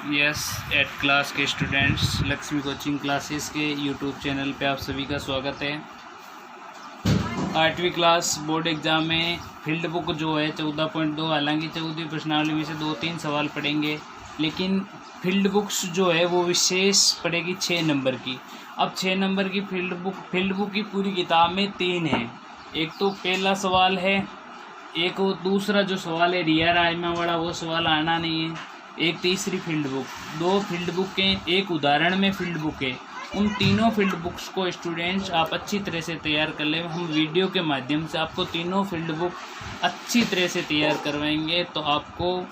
Yes eight class के students, Lakshmi coaching classes के YouTube channel पे आप सभी का स्वागत है। 8वीं क्लास बोर्ड एग्ज़ाम में फील्ड बुक जो है 14.2, हालांकि 14वीं प्रश्नावली में से 2-3 सवाल पढ़ेंगे, लेकिन फील्ड बुक्स जो है वो विशेष पड़ेगी 6 नंबर की। अब 6 नंबर की फील्ड बुक की पूरी किताब में 3 है। एक तो पहला सवाल है, एक वो दूसरा जो सवाल है रिया राजमा वाला, वो सवाल आना नहीं है। एक तीसरी फील्ड बुक, 2 फील्ड बुक के एक उदाहरण में फील्ड बुक है। उन तीनों फील्ड बुक्स को स्टूडेंट्स आप अच्छी तरह से तैयार कर लें। हम वीडियो के माध्यम से आपको तीनों फील्ड बुक अच्छी तरह से तैयार करवाएंगे। तो आपको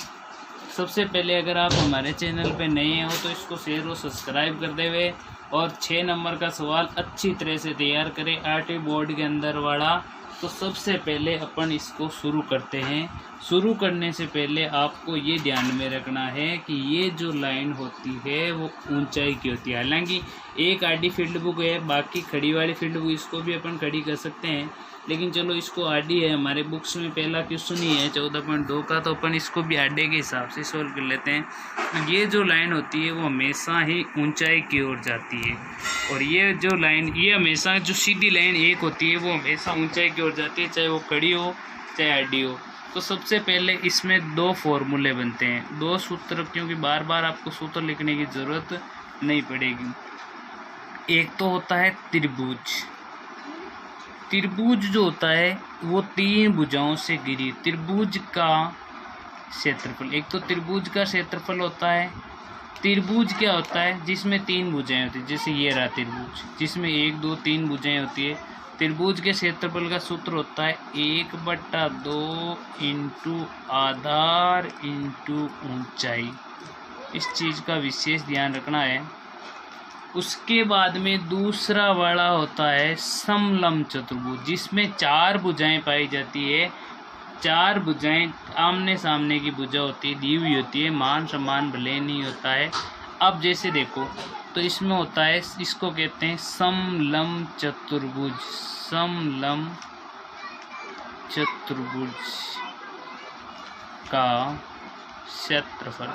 सबसे पहले, अगर आप हमारे चैनल पे नए हो तो इसको शेयर और सब्सक्राइब कर देवे और 6 नंबर का सवाल अच्छी तरह से तैयार करें 8वीं बोर्ड के अंदर वाला। तो सबसे पहले अपन इसको शुरू करते हैं। शुरू करने से पहले आपको ये ध्यान में रखना है कि ये जो लाइन होती है वो ऊंचाई की होती है। हालांकि एक आडी फील्ड बुक है, बाकी खड़ी वाली फील्ड बुक इसको भी अपन खड़ी कर सकते हैं, लेकिन चलो इसको आडी है। हमारे बुक्स में पहला क्वेश्चन ही है 14.2 का, तो अपन इसको भी आडे के हिसाब से सॉल्व कर लेते हैं। तो ये जो लाइन होती है वो हमेशा ही ऊंचाई की ओर जाती है, और ये जो लाइन, ये हमेशा जो सीधी लाइन एक होती है वो हमेशा ऊंचाई की ओर जाती है, चाहे वो खड़ी हो चाहे आडी हो। तो सबसे पहले इसमें 2 फॉर्मूले बनते हैं, 2 सूत्र, क्योंकि बार बार आपको सूत्र लिखने की ज़रूरत नहीं पड़ेगी। एक तो होता है त्रिभुज। त्रिभुज जो होता है वो 3 भुजाओं से घिरी। त्रिभुज का क्षेत्रफल, एक तो त्रिभुज का क्षेत्रफल होता है। त्रिभुज क्या होता है? जिसमें 3 भुजाएं होती है, जैसे ये रहा त्रिभुज, जिसमें 1, 2, 3 भुजाएं होती है। त्रिभुज के क्षेत्रफल का सूत्र होता है 1/2 इंटू आधार इंटू ऊंचाई। इस चीज़ का विशेष ध्यान रखना है। उसके बाद में दूसरा वाला होता है समलंब चतुर्भुज, जिसमें 4 भुजाएं पाई जाती है। 4 भुजाएं आमने सामने की भुजा होती है, दी हुई होती है, मान सम्मान भले नहीं होता है। अब जैसे देखो तो इसमें होता है, इसको कहते हैं समलंब चतुर्भुज। समलंब चतुर्भुज का क्षेत्रफल,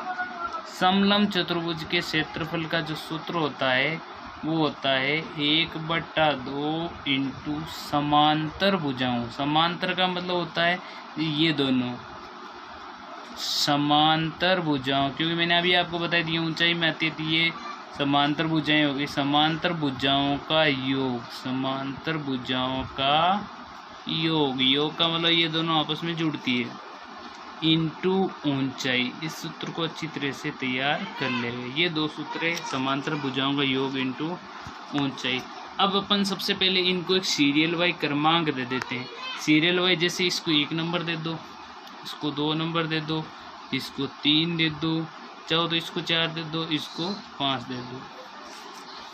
समलंब चतुर्भुज के क्षेत्रफल का जो सूत्र होता है वो होता है 1/2 इंटू समांतर भुजाओं। समांतर का मतलब होता है ये दोनों समांतर भुजाओं, क्योंकि मैंने अभी आपको बताई थी ऊंचाई में आती थी, ये समांतर भुजाएं होगी। समांतर भुजाओं का योग, समांतर भुजाओं का योग, योग का मतलब ये दोनों आपस में जुड़ती है, इंटू ऊंचाई। इस सूत्र को अच्छी तरह से तैयार कर ले। ये 2 सूत्र है, समांतर भुजाओं का योग इंटू ऊंचाई। अब अपन सबसे पहले इनको एक सीरियल वाइज क्रमांक दे देते हैं। सीरियल वाइज, जैसे इसको 1 नंबर दे दो, इसको 2 नंबर दे दो, इसको 3 दे दो, चाहो तो इसको 4 दे दो, इसको 5 दे दो।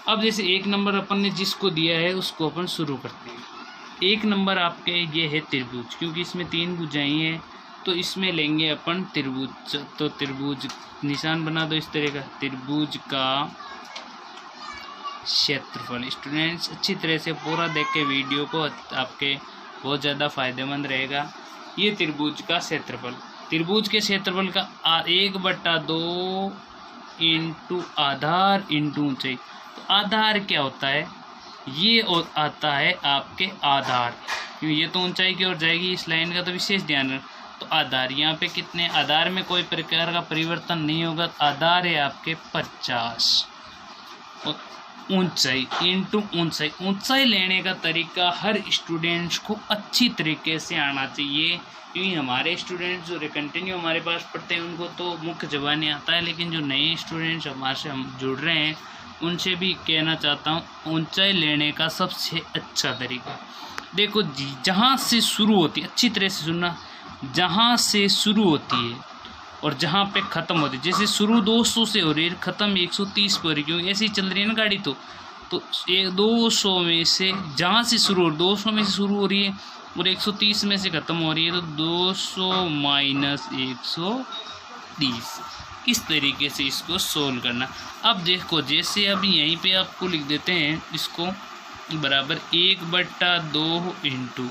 अब जैसे 1 नंबर अपन ने जिसको दिया है उसको अपन शुरू करते हैं। 1 नंबर आपके ये है त्रिभुज, क्योंकि इसमें 3 भुजाएं हैं, तो इसमें लेंगे अपन त्रिभुज। तो त्रिभुज निशान बना दो इस तरह का, त्रिभुज का क्षेत्रफल। स्टूडेंट्स अच्छी तरह से पूरा देख के वीडियो को, आपके बहुत ज़्यादा फायदेमंद रहेगा। ये त्रिभुज का क्षेत्रफल, त्रिभुज के क्षेत्रफल का 1/2 इंटू आधार इंटू ऊंचाई। तो आधार क्या होता है? ये आता है आपके आधार, क्योंकि ये तो ऊंचाई की ओर जाएगी, इस लाइन का तो विशेष ध्यान रख। तो आधार यहाँ पे कितने, आधार में कोई प्रकार का परिवर्तन नहीं होगा, आधार है आपके 50। और ऊंचाई इंटू ऊंचाई, ऊंचाई लेने का तरीका हर स्टूडेंट्स को अच्छी तरीके से आना चाहिए, क्योंकि हमारे स्टूडेंट्स जो कंटिन्यू हमारे पास पढ़ते हैं उनको तो मुख्य ज़बानी आता है, लेकिन जो नए स्टूडेंट्स हमारे से हम जुड़ रहे हैं उनसे भी कहना चाहता हूँ ऊंचाई लेने का सबसे अच्छा तरीका देखो जी, जहाँ से शुरू होती है, अच्छी तरह से सुनना, जहाँ से शुरू होती है और जहाँ पे ख़त्म होती है। जैसे शुरू 200 से हो रही है, ख़त्म 130 पे हो रही है, क्योंकि ऐसी चल रही है ना गाड़ी। तो 200 में से जहाँ से शुरू हो, 200 में से शुरू हो रही है और 130 में से ख़त्म हो रही है, तो 200 माइनस 130, इस तरीके से इसको सोल्व करना। अब देखो, जैसे अब यहीं पे आपको लिख देते हैं इसको बराबर 1/2 इंटू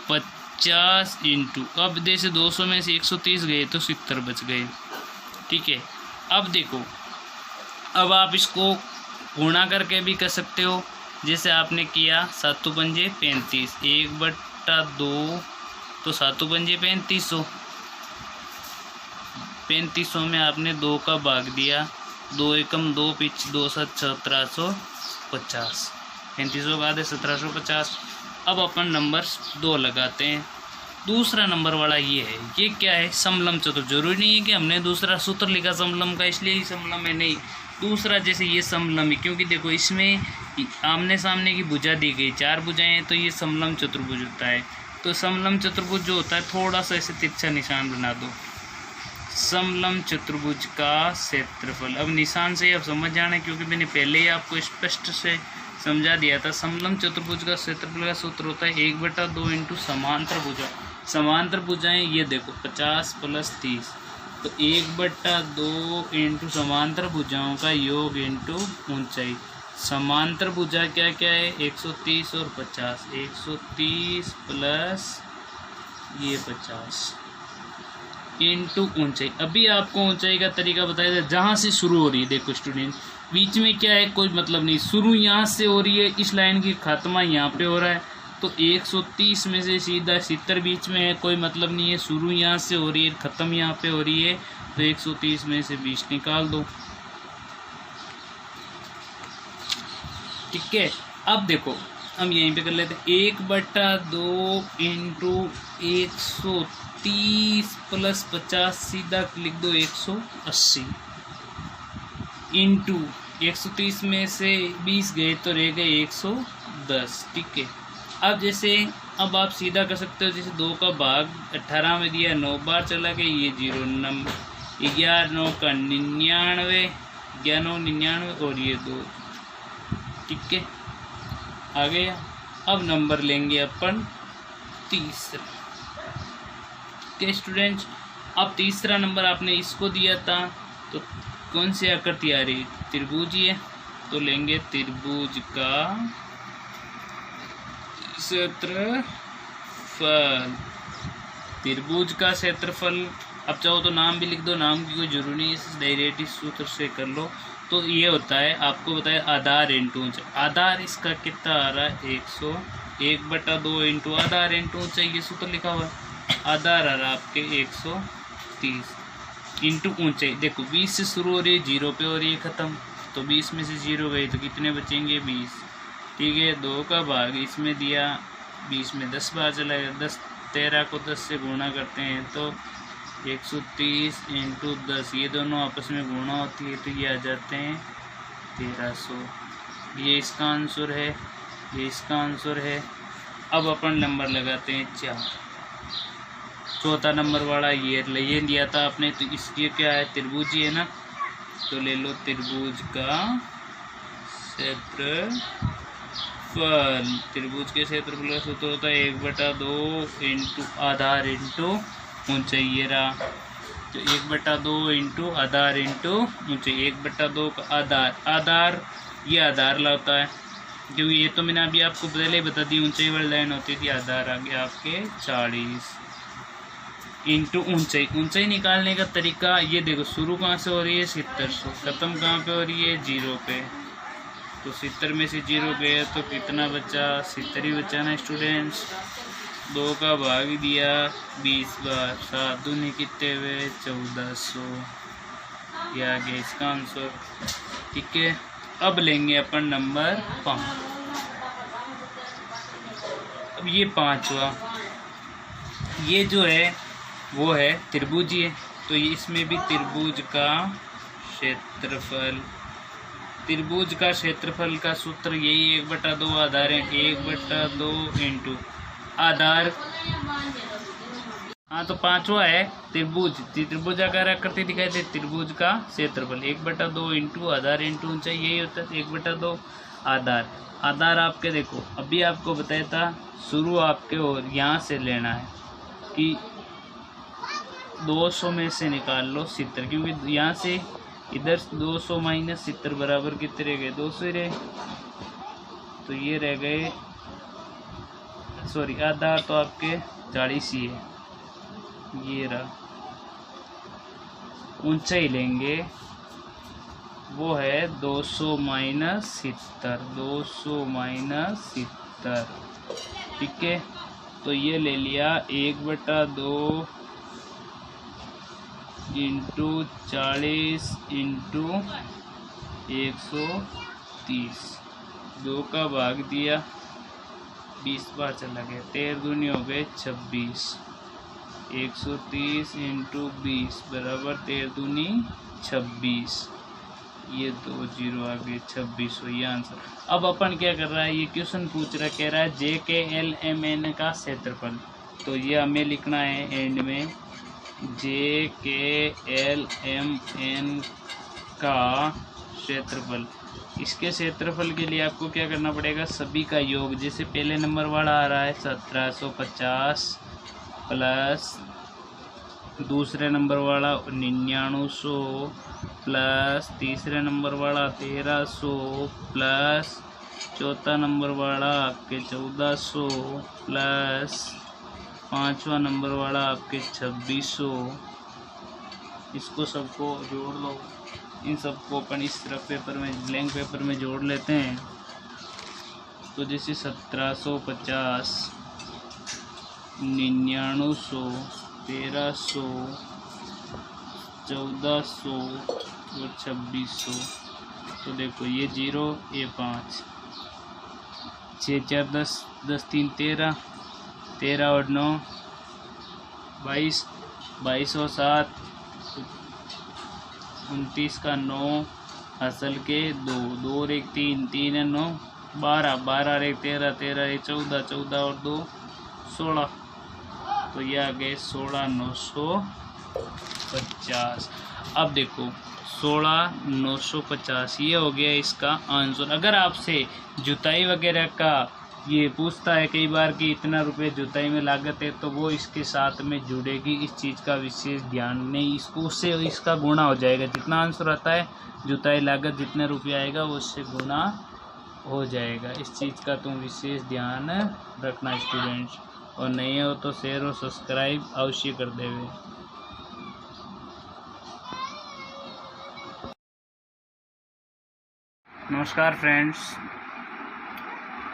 50 इंटू, अब जैसे 200 में से 130 गए तो 70 बच गए, ठीक है। अब देखो, अब आप इसको गुणा करके भी कर सकते हो, जैसे आपने किया 7 पंजे 35, 1/2 तो 7 पंजे 3500, 3500 में आपने 2 का भाग दिया, 2 एकम 2 पिच 2 7 1750, 3500 का आधे 1750। अब अपन नंबर 2 लगाते हैं। दूसरा नंबर वाला ये है, ये क्या है, समलम चतुर्भुज। जरूरी नहीं है कि हमने दूसरा सूत्र लिखा समलम का इसलिए ही समलम है, नहीं, दूसरा जैसे ये समलम है, क्योंकि देखो इसमें आमने सामने की भुजा दी गई, 4 भुजाएं हैं, तो ये समलम चतुर्भुज होता है। तो समलम चतुर्भुज जो होता है, थोड़ा सा ऐसे तिरछा निशान बना दो, समलम चतुर्भुज का क्षेत्रफल। अब निशान से अब समझ जाना, क्योंकि मैंने पहले ही आपको स्पष्ट से समझा दिया था। समलम चतुर्भुज का क्षेत्रफल का सूत्र होता है 1/2 इंटू समांतर भुजा। समांतर भुजाएं ये देखो 50 + 30, तो 1/2 इंटू समांतर भुजाओं का योग इंटू ऊंचाई। समांतर भुजा क्या क्या है, 130 और 50, 130 प्लस ये 50 इंटू ऊंचाई। अभी आपको ऊंचाई का तरीका बताया था, जहाँ से शुरू हो रही है। देखो स्टूडेंट, बीच में क्या है, कोई मतलब नहीं, शुरू यहाँ से हो रही है, इस लाइन की खात्मा यहाँ पे हो रहा है, तो 130 में से सीधा 70 बीच में है, कोई मतलब नहीं है, शुरू यहाँ से हो रही है, ख़त्म यहाँ पे हो रही है, तो 130 में से 20 निकाल दो। ठीक है, अब देखो हम यहीं पे कर लेते हैं, 1/2 इंटू 130 प्लस 50, सीधा लिख दो 180, इंटू 130 में से 20 गए तो रह गए 110। ठीक है, अब जैसे अब आप सीधा कर सकते हो, जैसे 2 का भाग 18 में दिया, 9 बार चला गया, ये 0 नंबर, 11 9 का 99, 11 9 99 और ये 2। ठीक है, आ गया। अब नंबर लेंगे अपन तीसरा। के स्टूडेंट्स, अब तीसरा नंबर आपने इसको दिया था, तो कौन सी आकृति आ रही, त्रिभुज ही है, तो लेंगे त्रिभुज का क्षेत्रफल। त्रिभुज का क्षेत्रफल, अब चाहो तो नाम भी लिख दो, नाम की कोई जरूरी नहीं है, डायरेक्ट इस सूत्र से कर लो। तो ये होता है, आपको बताया आधार इंटू ऊंचाई। आधार इसका कितना आ रहा है, 1/2 इंटू आधार इंटू ऊंचाई, ये सूत्र लिखा हुआ है। आधार आ रहा है आपके 130 इंटू ऊंचाई। देखो 20 से शुरू हो रही है, 0 पे हो रही है ख़त्म, तो 20 में से 0 गई तो कितने बचेंगे, 20। ठीक है, 2 का भाग इसमें दिया, 20 में 10 बार चला गया, 10 13 को 10 से गुणा करते हैं तो 130 इंटू 10, ये दोनों आपस में गुणा होती है, तो ये आ जाते हैं 1300। ये इसका आंसर है, ये इसका आंसर है। अब अपन नंबर लगाते हैं 4। चौथा नंबर वाला ये लिया था आपने, तो इसके क्या है, त्रिभुज ही है ना, तो ले लो त्रिभुज का क्षेत्रफल। त्रिभुज के क्षेत्रफल का सूत्र होता है 1/2 इंटू आधार इंटू ऊंचाई। ये रहा, तो 1/2 इंटू आधार इंटू ऊंचाई। 1/2 का आधार, आधार ये आधार लाता है, क्योंकि ये तो मैंने अभी आपको पहले ही बता दी, ऊंचाई वाली लाइन होती थी। आधार आ गया आपके 40 इंटू ऊंचाई। ऊंचाई निकालने का तरीका ये देखो, शुरू कहाँ से हो रही है, 70 ख़त्म कहाँ पे हो रही है, 0 पे, तो 70 में से 0 गया तो कितना बचा, 70 ही बचा ना स्टूडेंट्स। 2 का भाग दिया 20 बार, 7 दूनी कितने हुए, 1400, ये आ गया इसका आंसर। ठीक है, अब लेंगे अपन नंबर 5। अब ये 5वां, ये जो है वो है त्रिभुज ही है, तो इसमें भी त्रिभुज का क्षेत्रफल। त्रिभुज का क्षेत्रफल का सूत्र यही 1/2 आधार है, 1/2 इंटू आधार। हाँ, तो 5वां है त्रिभुज, त्रिभुजाकार आकृति दिखाई दे, त्रिभुज का क्षेत्रफल 1/2 इंटू आधार इंटू ऊंचाई, यही होता है 1/2 आधार। आधार आपके देखो, अभी आपको बताया था, शुरू आपके और यहाँ से लेना है कि 200 में से निकाल लो 70, क्योंकि यहाँ से इधर 200 माइनस 70 बराबर कितने रह गए, 200 ही रहे, तो ये रह गए, सॉरी आधार तो आपके 40 ही है। ये रहा, ऊंचाई लेंगे वो है 200 माइनस 70, 200 माइनस 70। ठीक है, तो ये ले लिया 1/2 इंटू 40 इंटू 130, 2 का भाग दिया, 20 बार चला गया, 13 दूनी हो गए 26, 130 इंटू 20 बराबर 13 दूनी 26, ये 2 जीरो आ गए 26, ये आंसर। अब अपन क्या कर रहा है, ये क्वेश्चन पूछ रहा, कह रहा है JKLMN का क्षेत्रफल, तो ये हमें लिखना है एंड में JKLMN का क्षेत्रफल। इसके क्षेत्रफल के लिए आपको क्या करना पड़ेगा, सभी का योग, जैसे पहले नंबर वाला आ रहा है 1750 प्लस दूसरे नंबर वाला 9900 प्लस तीसरे नंबर वाला 1300 प्लस चौथा नंबर वाला आपके 1400 प्लस पांचवा नंबर वाला आपके 2600। इसको सबको जोड़ लो, इन सबको अपन इस तरफ पेपर में, ब्लैंक पेपर में जोड़ लेते हैं। तो जैसे 1750 9900 1300 1400 और 2600, तो देखो ये 0 ये 5, 6 4 10 10 3 13, 13 और 9 22, 22 और 7 29 का 9 असल के 2, 2 और 1 3, 3 है 9 12, 12 और 1 13, 13 1 14, 14 और 2 16, तो ये आ गए 16,950। अब देखो 16,950 ये हो गया इसका आंसर। अगर आपसे जुताई वगैरह का ये पूछता है कई बार कि इतना रुपये जुताई में लागत है, तो वो इसके साथ में जुड़ेगी, इस चीज़ का विशेष ध्यान नहीं, इसको उससे इसका गुणा हो जाएगा, जितना आंसर आता है जुताई लागत जितना रुपया आएगा वो उससे गुणा हो जाएगा। इस चीज़ का तुम विशेष ध्यान रखना स्टूडेंट्स, और नहीं हो तो शेयर और सब्सक्राइब अवश्य कर देवे। नमस्कार फ्रेंड्स,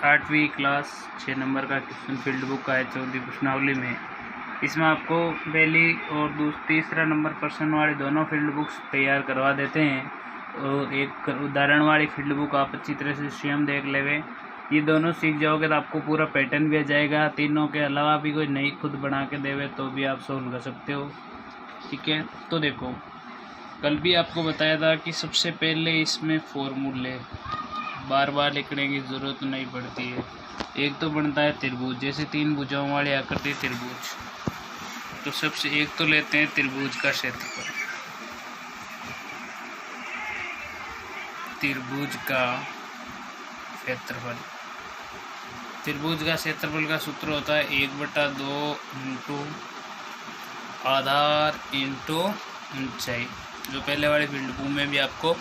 8वीं क्लास 6 नंबर का क्वेश्चन फील्ड बुक का है 14वीं प्रश्नावली में। इसमें आपको पहली और तीसरा नंबर प्रश्न वाली दोनों फील्ड बुक्स तैयार करवा देते हैं, और एक उदाहरण वाली फील्ड बुक आप अच्छी तरह से स्वयं देख लेवे। ये दोनों सीख जाओगे तो आपको पूरा पैटर्न भी आ जाएगा। तीनों के अलावा भी कोई नई खुद बना के देवे तो भी आप सोल्व कर सकते हो। ठीक है, तो देखो कल भी आपको बताया था कि सबसे पहले इसमें फॉर्मूले बार बार लिखने की ज़रूरत नहीं पड़ती है। एक तो बनता है त्रिभुज, जैसे 3 भुजाओं वाली आकृति त्रिभुज, तो सबसे एक तो लेते हैं त्रिभुज का क्षेत्रफल। त्रिभुज का क्षेत्रफल, त्रिभुज का क्षेत्रफल का सूत्र होता है 1/2 इंटू आधार इंटू ऊंचाई, जो पहले वाली फील्ड बुक में भी आपको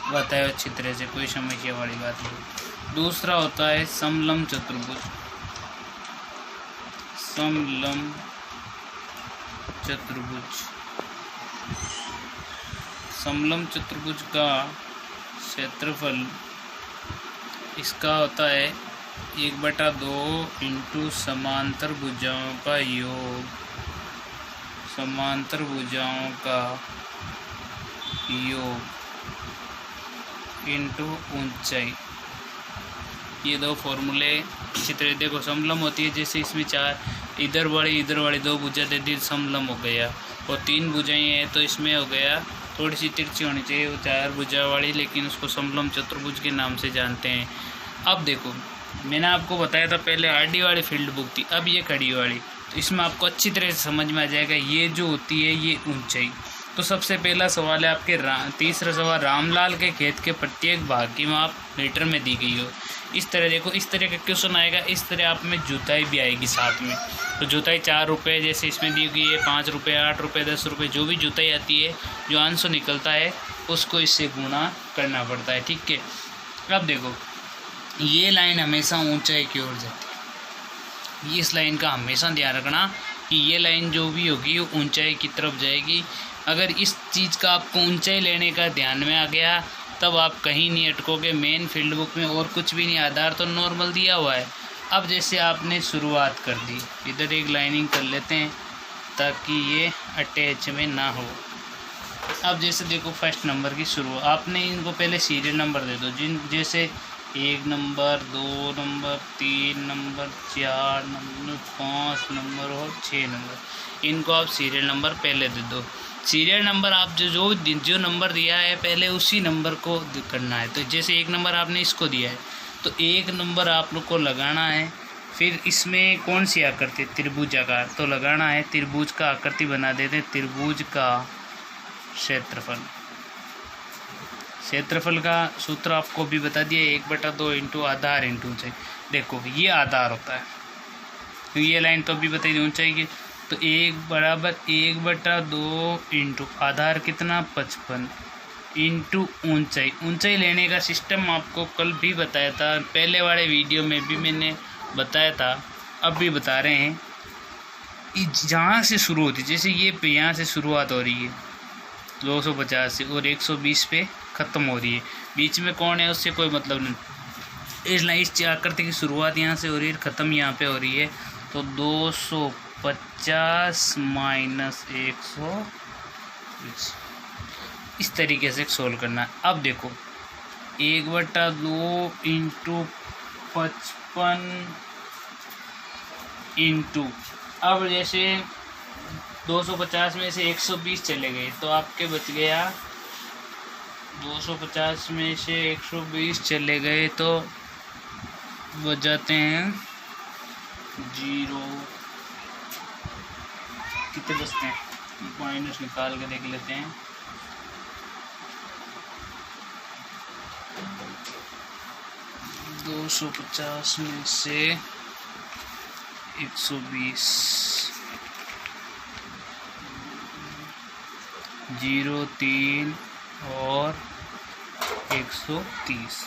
बताया अच्छी तरह से, कोई समस्या वाली बात नहीं। दूसरा होता है समलंब चतुर्भुज, समलंब चतुर्भुज, समलंब चतुर्भुज का क्षेत्रफल इसका होता है 1/2 इंटू समांतर भुजाओं का योग, समांतर भुजाओं का योग इंटू ऊंचाई। ये दो फॉर्मूले इसी तरह देखो, समलंब होती है जैसे इसमें 4 इधर वाली 2 भुजा दे दी, समलंब हो गया, और 3 भुजाएं हैं तो इसमें हो गया थोड़ी सी तिरछी होनी चाहिए, वो 4 भुजा वाली, लेकिन उसको समलंब चतुर्भुज के नाम से जानते हैं। अब देखो मैंने आपको बताया था पहले आडी वाली फील्ड बुक थी, अब ये खड़ी वाली, तो इसमें आपको अच्छी तरह से समझ में आ जाएगा ये जो होती है ये ऊंचाई। तो सबसे पहला सवाल है आपके तीसरा सवाल, रामलाल के खेत के प्रत्येक भाग की माप मीटर में दी गई हो। इस तरह देखो, इस तरह का क्वेश्चन आएगा, इस तरह आप में जुताई भी आएगी साथ में। तो जुताई 4 रुपये जैसे इसमें दी गई है, 5 रुपये 8 रुपये 10 रुपये, जो भी जुताई आती है जो आंसर निकलता है उसको इससे गुणा करना पड़ता है। ठीक है, अब देखो ये लाइन हमेशा ऊंचाई की ओर जाती है, इस लाइन का हमेशा ध्यान रखना कि ये लाइन जो भी होगी वो ऊंचाई की तरफ जाएगी। अगर इस चीज़ का आपको ऊंचाई लेने का ध्यान में आ गया तब आप कहीं नहीं अटकोगे। मेन फील्ड बुक में और कुछ भी नहीं, आधार तो नॉर्मल दिया हुआ है। अब जैसे आपने शुरुआत कर दी, इधर एक लाइनिंग कर लेते हैं ताकि ये अटैच में ना हो। अब जैसे देखो फर्स्ट नंबर की शुरू, आपने इनको पहले सीरियल नंबर दे दो, जैसे 1 number, 2 number, 3 number, 4 number, 5 number और 6 नंबर, इनको आप सीरियल नंबर पहले दे दो। सीरियल नंबर आप जो नंबर दिया है पहले उसी नंबर को करना है। तो जैसे 1 नंबर आपने इसको दिया है तो 1 नंबर आप लोग को लगाना है। फिर इसमें कौन सी आकृति, त्रिभुजाकार, तो लगाना है। त्रिभुज का आकृति बना देते हैं, त्रिभुज का क्षेत्रफल। क्षेत्रफल का सूत्र आपको भी बता दिया, 1/2 इंटू आधार इंटू ऊंचाई। देखो ये आधार होता है, तो ये लाइन तो अभी बताई दी ऊंचाई की, तो 1 बराबर 1/2 इंटू आधार कितना 55 इंटू ऊंचाई। ऊंचाई लेने का सिस्टम आपको कल भी बताया था, पहले वाले वीडियो में भी मैंने बताया था, अब भी बता रहे हैं। जहाँ से शुरू होती, जैसे ये यहाँ से शुरुआत हो रही है 250 से और 120 पे ख़त्म हो रही है, बीच में कौन है उससे कोई मतलब नहीं। इस आकृति की शुरुआत यहाँ से हो रही है, ख़त्म यहाँ पे हो रही है, तो 250 माइनस 120, इस तरीके से सोल्व करना है। अब देखो 1/2 इंटू 55 इंटू, अब जैसे 250 में से 120 चले गए तो आपके बच गया, 250 में से 120 चले गए तो बच जाते हैं 0, कितने बचते हैं, माइनस निकाल के देख लेते हैं। 250 में से 120, 0, 3 और 130,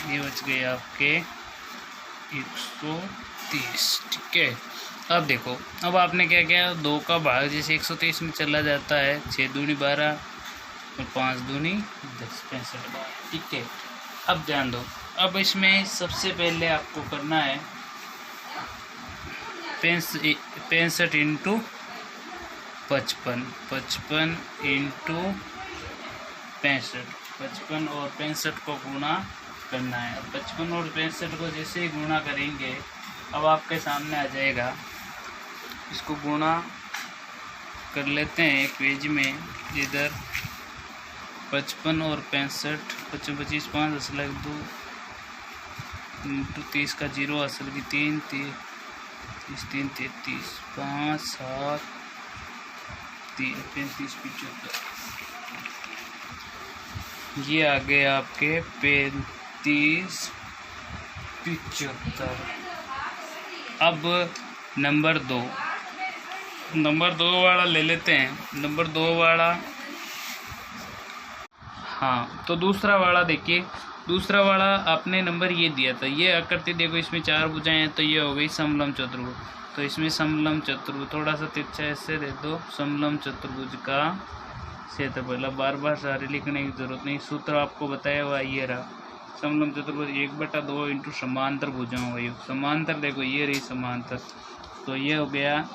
ये बच गए आपके 130। ठीक है, अब देखो, अब आपने क्या किया, 2 का भाग जैसे 130 में चला जाता है, 6 दूनी 12 और 5 दूनी 10, 65। ठीक है, अब ध्यान दो, अब इसमें सबसे पहले आपको करना है 65 इंटू 55, 55 इंटू 65, 55 और 65 को गुणा करना है। अब 55 और 65 को जैसे ही गुणा करेंगे, अब आपके सामने आ जाएगा, इसको गुणा कर लेते हैं एक पेज में, इधर 55 और 65, 55 25 5 असल 2 इंटू 30 का 0 असल की 3 30 3 33 5 7 3 35 75, ये आ गए आपके 35 75। अब नंबर 2 वाला ले लेते हैं। नंबर 2 वाला, हाँ, तो दूसरा वाला देखिए, दूसरा वाला आपने नंबर ये दिया था, ये आकृति देखो, इसमें 4 भुजाएं हैं, तो ये हो गई समलम चतुर्भुज। तो इसमें समलम चतुर्भुज थोड़ा सा तिरछा ऐसे दे दो, समलम चतुर्भुज का क्षेत्रफल। बार बार सारे लिखने की जरूरत नहीं, सूत्र आपको बताया हुआ ये रहा, समलम चतुर्भुज 1/2 इंटू समांतर भुजाओं का योग। समांतर देखो ये रही समांतर, तो ये हो गया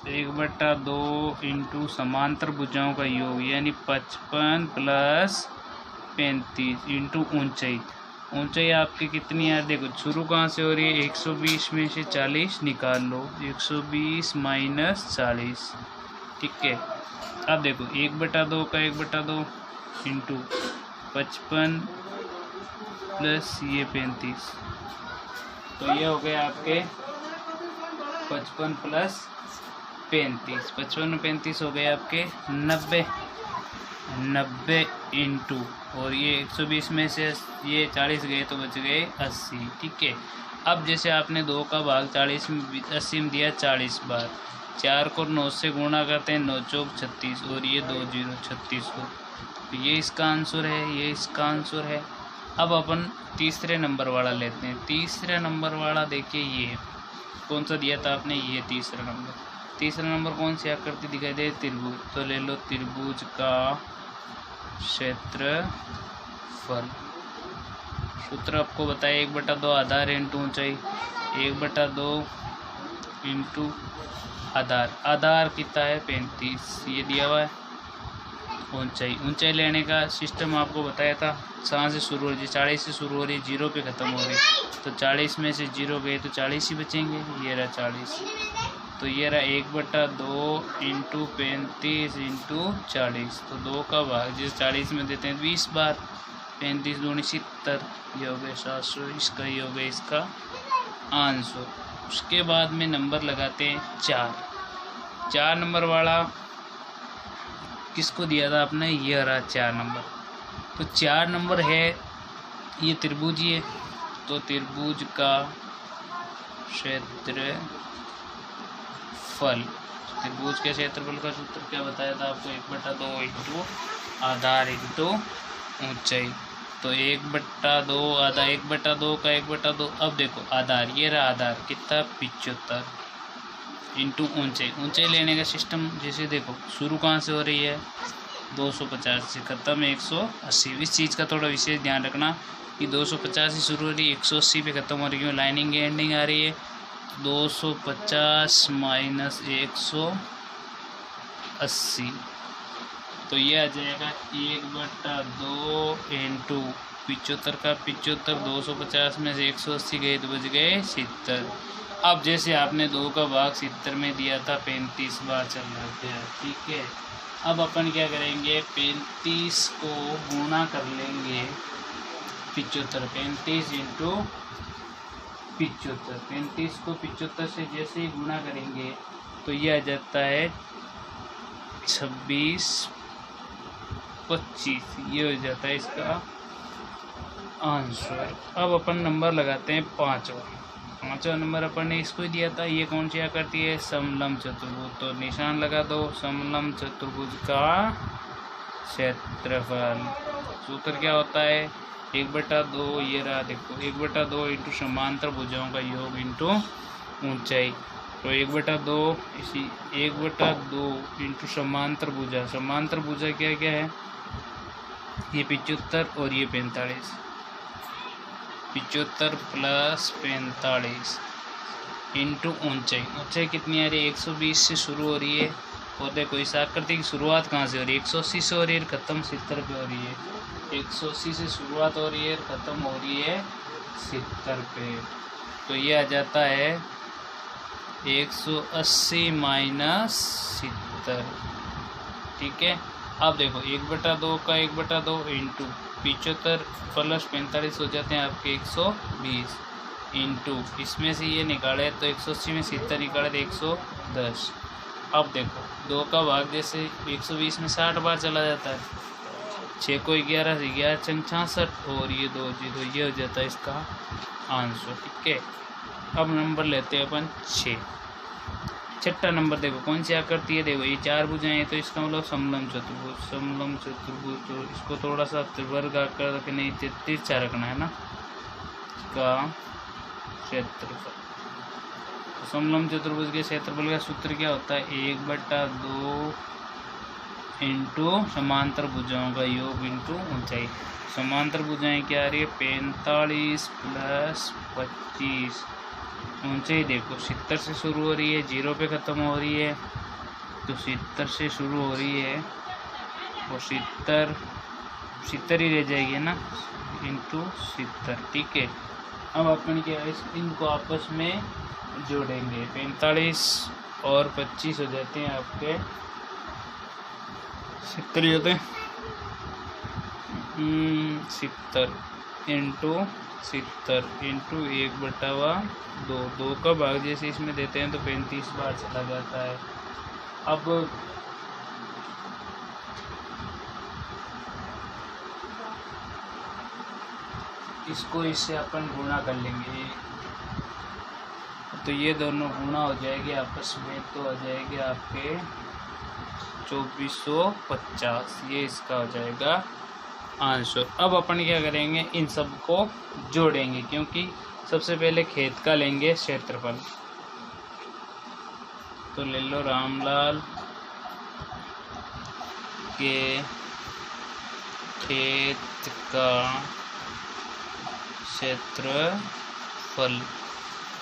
1/2 इंटू समांतर भुजाओं का योग, यानी 55 प्लस 35 इंटू ऊंचाई। ऊंचाई आपकी कितनी है, देखो शुरू कहाँ से हो रही है, 120 में से 40 निकाल लो, 120 माइनस 40। ठीक है, अब देखो 1/2 का 1/2 इंटू 55 प्लस ये 35, तो ये हो गया आपके 55 प्लस 35, 55 में 35 हो गए आपके 90 इंटू, और ये 120 में से ये 40 गए तो बच गए 80। ठीक है, अब जैसे आपने 2 का भाग 40 में 80 में दिया 40 बार, 4 को 9 से गुणा करते हैं, 9 चौक 36 और ये 2 0 36 हो, तो ये इसका आंसर है, ये इसका आंसर है। अब अपन तीसरे नंबर वाला लेते हैं। तीसरे नंबर वाला देखिए, ये कौन सा दिया था आपने, ये तीसरा नंबर। तीसरा नंबर कौन सी आकृति दिखाई दे, त्रिभुज, तो ले लो त्रिभुज का क्षेत्रफल। सूत्र आपको बताया 1/2 आधार इंटू ऊंचाई, 1/2 इंटू आधार। आधार कितना है 35, ये दिया हुआ है। ऊंचाई लेने का सिस्टम आपको बताया था, कहाँ से शुरू हो रही है, 40 से शुरू हो रही है, 0 पे ख़त्म हो रही है। तो 40 में से 0 गए तो 40 ही बचेंगे। ये रहा 40, तो ये रहा 1/2 इंटू 35 इंटू 40। तो 2 का भाग जिस 40 में देते हैं 20 बार, 35 दूनी 70, ये हो गया 700। इसका ये हो गया इसका आंसर। उसके बाद में नंबर लगाते हैं 4 नंबर वाला किसको दिया था आपने, ये रहा 4 नंबर। तो 4 नंबर है ये त्रिभुज ही है, तो त्रिभुज का क्षेत्रफल, त्रिभुज के क्षेत्रफल का सूत्र क्या बताया था आपको, 1/2 इंटू आधार इंटू ऊंचाई। तो 1/2 आधा, 1/2 का 1/2। अब देखो आधार, ये रहा आधार कितना 75 इंटू ऊंचाई लेने का सिस्टम। जैसे देखो शुरू कहाँ से हो रही है 250 से, ख़त्म 180। इस चीज़ का थोड़ा विशेष ध्यान रखना कि 250 से शुरू हो रही है, 180 पे ख़त्म हो रही है, लाइनिंग एंडिंग आ रही है। 250 माइनस 180, तो ये आ जाएगा 1/2 इंटू 75 का 75। 250 में से 180 गए तो बच गए 70। अब जैसे आपने 2 का भाग 70 में दिया था, 35 बार चल रहे थे, ठीक है। अब अपन क्या करेंगे, 35 को गुणा कर लेंगे 75, 35 इंटू 75। 35 को 75 से जैसे ही गुणा करेंगे तो ये आ जाता है 26 25, ये हो जाता है इसका आंसर। अब अपन नंबर लगाते हैं 5वां नंबर अपन ने इसको ही दिया था। ये कौन सी आकृति है, समलंब चतुर्भुज। तो निशान लगा दो, समलंब चतुर्भुज का क्षेत्रफल। सूत्र क्या होता है, 1/2, ये रहा देखो 1/2 इंटू समांतर भुजाओं का योग इंटू ऊंचाई। तो 1/2 इसी 1/2 इंटू समांतर भुजा। समांतर भुजा क्या क्या है, ये 75 और ये 45। 75 प्लस 45 इंटू ऊंचाई कितनी आ रही है, 120 से शुरू हो रही है। और देखो इस आकृति की शुरुआत कहाँ से हो रही है, 180 से हो रही है, ख़त्म 70 पे हो रही है। 180 से शुरुआत हो रही है, ख़त्म हो रही है 70 पे। तो ये आ जाता है 180 माइनस 70, ठीक है। अब देखो 1/2 का 1/2 इंटू 75 प्लस 45 हो जाते हैं आपके 120 इंटू, इसमें से ये निकाले तो 180 में 70 निकाले तो 110। अब देखो 2 का भाग जैसे 120 में 60 बार चला जाता है, 6 को 11 से 11 चंग 66 और ये 2 जी, तो ये हो जाता है इसका आंसर, ठीक है। अब नंबर लेते हैं अपन 6। छठा नंबर देखो कौन सी आकृति है, देखो ये 4 भुजाएं हैं, तो इसका मतलब समलंब चतुर्भुज। समलंब चतुर्भुज, तो इसको थोड़ा सा त्रिवर्ग आकर रखने, तिरछा रखना है ना, इसका क्षेत्रफल। समलंब चतुर्भुज के क्षेत्रफल का सूत्र क्या होता है, 1/2 इंटू समांतर भुजाओं का योग इंटू ऊंचाई। समांतर भुजाएं क्या आ रही है, 45 प्लस 25। ऊंचाई देखो 70 से शुरू हो रही है, 0 पे ख़त्म हो रही है, तो 70 से शुरू हो रही है और 70 ही रह जाएगी ना, इंटू 70, ठीक है। अब अपन क्या है, इनको आपस में जोड़ेंगे, 45 और 25 हो जाते हैं आपके 70 ही होते हैं। 70 इंटू 70 इंटू 1/2। 2 का भाग जैसे इसमें देते हैं तो 35 बार चला जाता है। अब इसको इससे अपन गुणा कर लेंगे, तो ये दोनों गुणा हो जाएगी आपस में, तो हो जाएगी आपके 2450, ये इसका हो जाएगा आंसर। अब अपन क्या करेंगे, इन सब को जोड़ेंगे, क्योंकि सबसे पहले खेत का लेंगे क्षेत्रफल। तो ले लो रामलाल के खेत का क्षेत्रफल,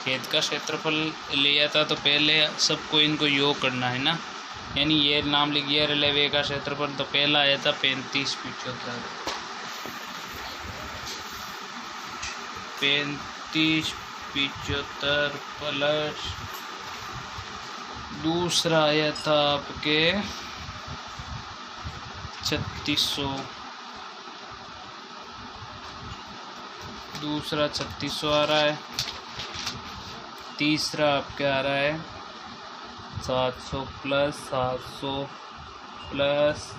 खेत का क्षेत्रफल लिया था तो पहले सबको इनको योग करना है ना, यानी ये नाम लिख दिया रेलवे का क्षेत्रफल, तो पहला आया था 3575, 3575 प्लस दूसरा आया था आपके 3600, दूसरा 3600 आ रहा है, तीसरा आपके आ रहा है 700 प्लस 700 प्लस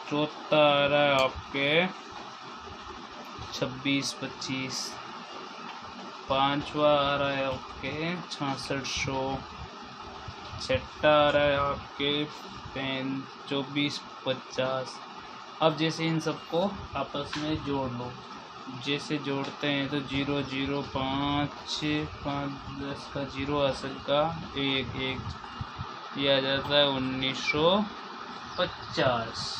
चौथा आ रहा है आपके 2625, पांचवा आ रहा है आपके 6600, छठा आ रहा है आपके 2450। अब जैसे इन सबको आपस में जोड़ लो, जैसे जोड़ते हैं तो 0 0 5 5 10 का 0 असल का 1 1 यह आ जाता है 1950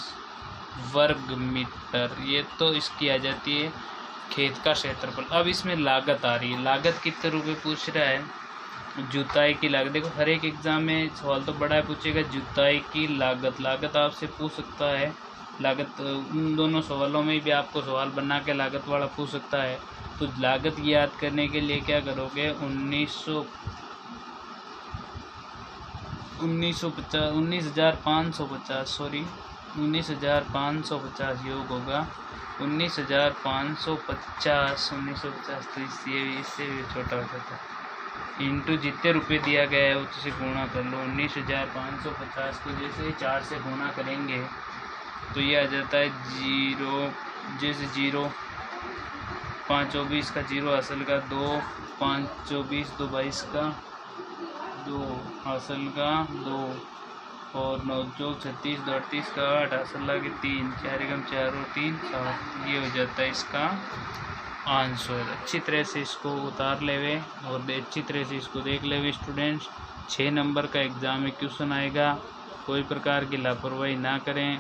वर्ग मीटर। ये तो इसकी आ जाती है खेत का क्षेत्रफल। अब इसमें लागत आ रही है, लागत कितने रुपए पूछ रहा है, जुताई की लागत। देखो हर एक एग्जाम में सवाल तो बड़ा पूछेगा जुताई की लागत, लागत आपसे पूछ सकता है, लागत उन दोनों सवालों में भी आपको सवाल बना के लागत वाला पूछ सकता है। तो लागत याद करने के लिए क्या करोगे, 19,550 योग होगा 19,550 तो इससे भी छोटा हो जाता है, इंटू जितने रुपए दिया गया है उससे गुणा कर लो। 19,550 को जैसे 4 से गुणा करेंगे तो ये आ जाता है 0, जैसे 0 5 24 का 0 असल का 2, 5 24 2 22 का 2 असल का 2 और 9 2 36 2 38 का 8 असल का 3 4 एकम 4 और 3 7, ये हो जाता है इसका आंसर। अच्छी तरह से इसको उतार लेवे और अच्छी तरह से इसको देख लेवे स्टूडेंट्स। 6 नंबर का एग्ज़ाम में क्वेश्चन आएगा, कोई प्रकार की लापरवाही ना करें।